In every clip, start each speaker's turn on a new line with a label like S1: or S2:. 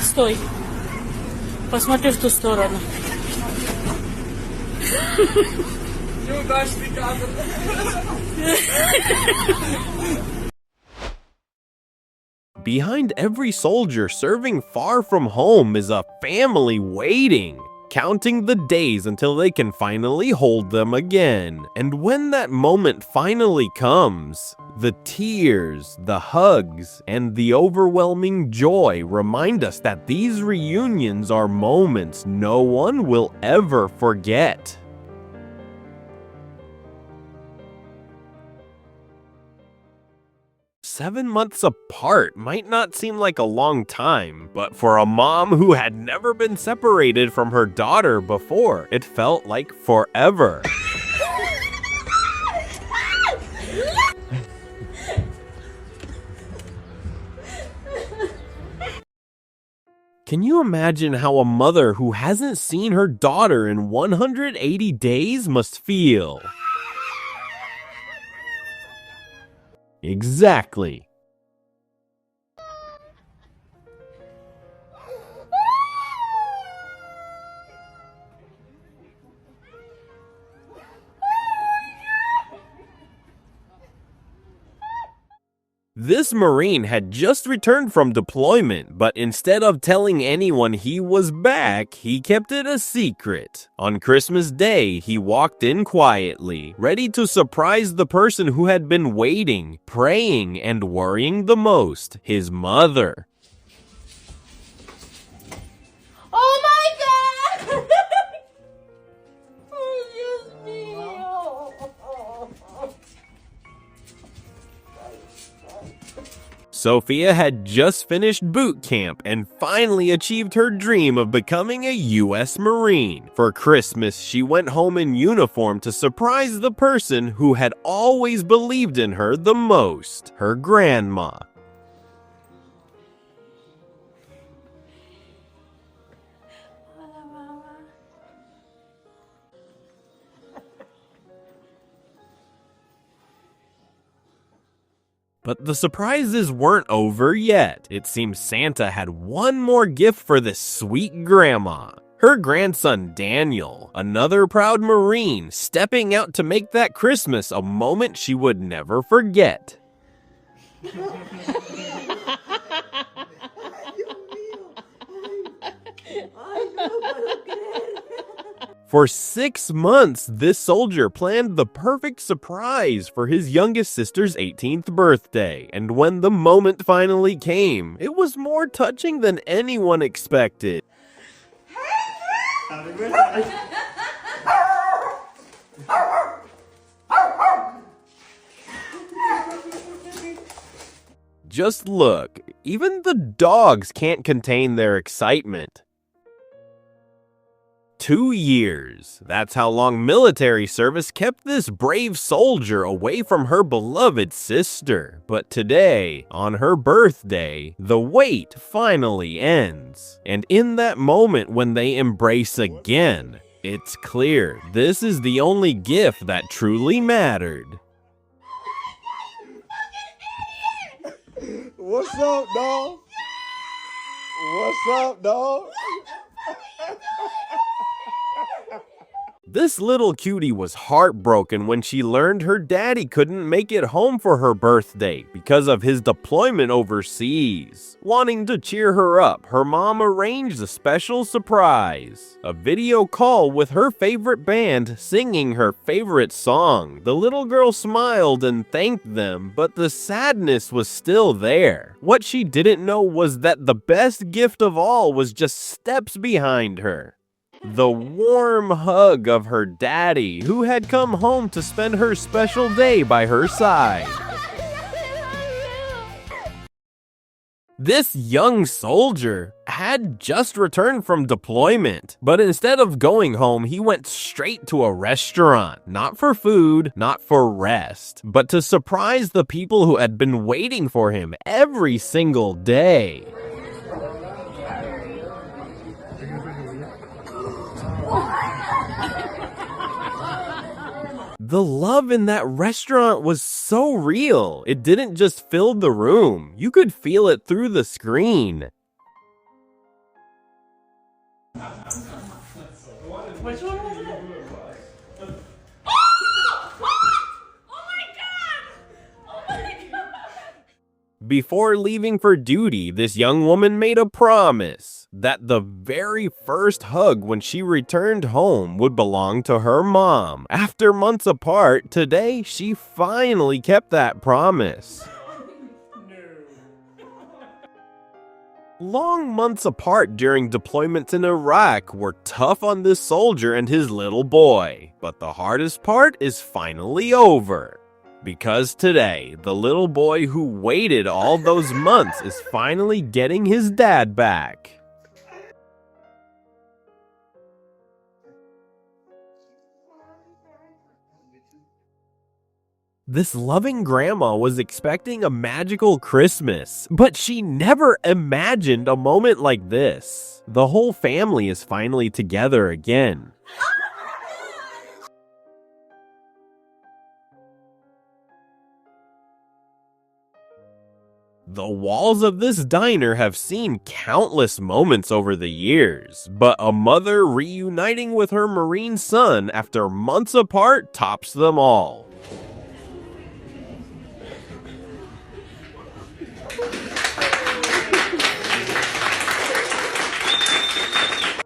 S1: Стой. Посмотри в ту сторону.
S2: Behind every soldier serving far from home is a family waiting, counting the days until they can finally hold them again. And when that moment finally comes, the tears, the hugs, and the overwhelming joy remind us that these reunions are moments no one will ever forget. "7 months apart might not seem like a long time, but for a mom who had never been separated from her daughter before, it felt like forever." Can you imagine how a mother who hasn't seen her daughter in 180 days must feel? Exactly. This Marine had just returned from deployment, but instead of telling anyone he was back, he kept it a secret. On Christmas Day, he walked in quietly, ready to surprise the person who had been waiting, praying, and worrying the most, his mother.
S1: Oh my God! Oh, Dios mío.
S2: Sophia had just finished boot camp and finally achieved her dream of becoming a U.S. Marine. For Christmas, she went home in uniform to surprise the person who had always believed in her the most, her grandma. But the surprises weren't over yet. It seems Santa had one more gift for this sweet grandma. Her grandson Daniel, another proud Marine, stepping out to make that Christmas a moment she would never forget. For 6 months, this soldier planned the perfect surprise for his youngest sister's 18th birthday, and when the moment finally came, it was more touching than anyone expected. Happy birthday! Just look, even the dogs can't contain their excitement. 2 years. That's how long military service kept this brave soldier away from her beloved sister. But today, on her birthday, the wait finally ends. And in that moment when they embrace again, it's clear this is the only gift that truly mattered.
S3: What's up, dog? What's up, dog?
S2: This little cutie was heartbroken when she learned her daddy couldn't make it home for her birthday because of his deployment overseas. Wanting to cheer her up, her mom arranged a special surprise. A video call with her favorite band singing her favorite song. The little girl smiled and thanked them, but the sadness was still there. What she didn't know was that the best gift of all was just steps behind her. The warm hug of her daddy, who had come home to spend her special day by her side. This young soldier had just returned from deployment, but instead of going home, he went straight to a restaurant, not for food, not for rest, but to surprise the people who had been waiting for him every single day. The love in that restaurant was so real. It didn't just fill the room. You could feel it through the screen.
S1: Which one was it?
S2: Before leaving for duty, this young woman made a promise that the very first hug when she returned home would belong to her mom. After months apart, today she finally kept that promise. Long months apart during deployments in Iraq were tough on this soldier and his little boy, but the hardest part is finally over. Because today, the little boy who waited all those months is finally getting his dad back. This loving grandma was expecting a magical Christmas, but she never imagined a moment like this. The whole family is finally together again. The walls of this diner have seen countless moments over the years, but a mother reuniting with her Marine son after months apart tops them all.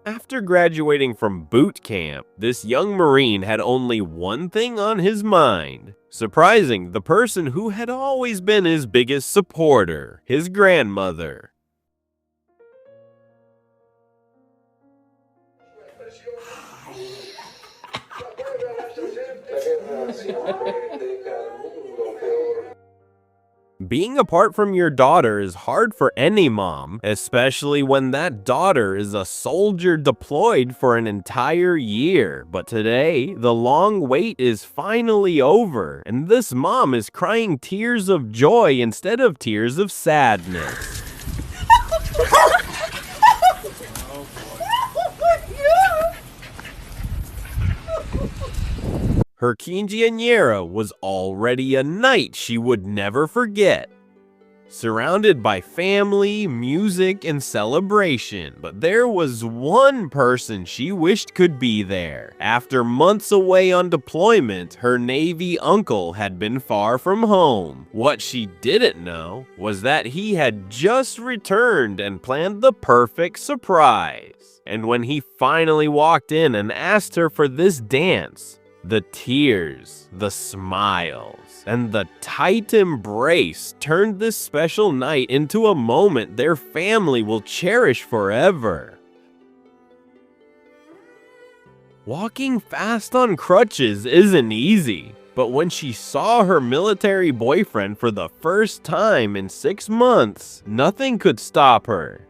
S2: After graduating from boot camp, this young Marine had only one thing on his mind: surprising the person who had always been his biggest supporter, his grandmother. Being apart from your daughter is hard for any mom, especially when that daughter is a soldier deployed for an entire year. But today, the long wait is finally over, and this mom is crying tears of joy instead of tears of sadness. Her quinceañera was already a night she would never forget. Surrounded by family, music, and celebration, but there was one person she wished could be there. After months away on deployment, her Navy uncle had been far from home. What she didn't know was that he had just returned and planned the perfect surprise. And when he finally walked in and asked her for this dance, the tears, the smiles, and the tight embrace turned this special night into a moment their family will cherish forever. Walking fast on crutches isn't easy, but when she saw her military boyfriend for the first time in 6 months, nothing could stop her.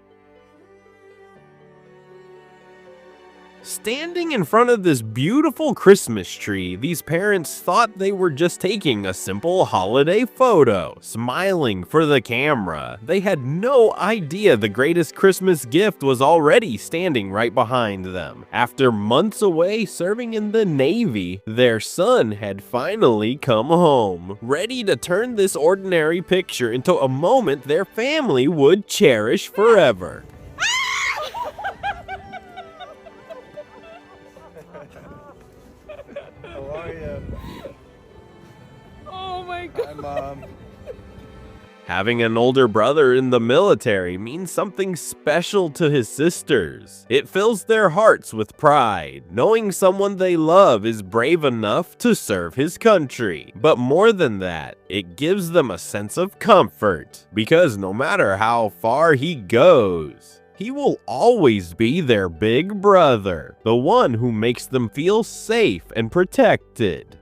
S2: Standing in front of this beautiful Christmas tree, these parents thought they were just taking a simple holiday photo, smiling for the camera. They had no idea the greatest Christmas gift was already standing right behind them. After months away serving in the Navy, their son had finally come home, ready to turn this ordinary picture into a moment their family would cherish forever.
S3: How are you?
S1: Oh my god.
S3: Hi, Mom.
S2: Having an older brother in the military means something special to his sisters. It fills their hearts with pride, knowing someone they love is brave enough to serve his country. But more than that, it gives them a sense of comfort, because no matter how far he goes, he will always be their big brother, the one who makes them feel safe and protected.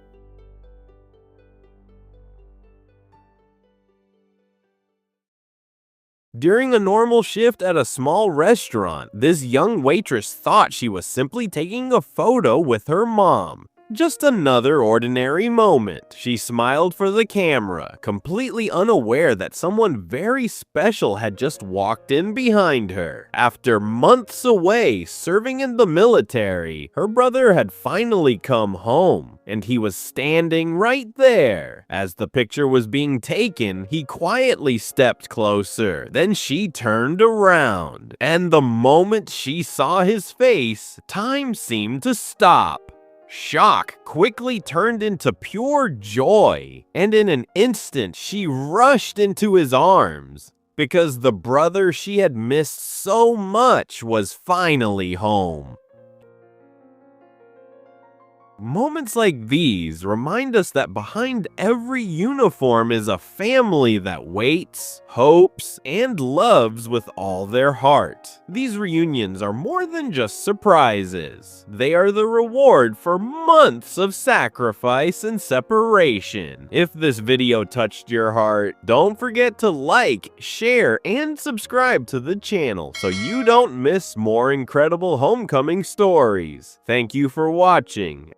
S2: During a normal shift at a small restaurant, this young waitress thought she was simply taking a photo with her mom. Just another ordinary moment. She smiled for the camera, completely unaware that someone very special had just walked in behind her. After months away serving in the military, her brother had finally come home, and he was standing right there. As the picture was being taken, he quietly stepped closer. Then she turned around, and the moment she saw his face, time seemed to stop. Shock quickly turned into pure joy, and in an instant she rushed into his arms, because the brother she had missed so much was finally home. Moments like these remind us that behind every uniform is a family that waits, hopes, and loves with all their heart. These reunions are more than just surprises. They are the reward for months of sacrifice and separation. If this video touched your heart, don't forget to like, share, and subscribe to the channel so you don't miss more incredible homecoming stories. Thank you for watching.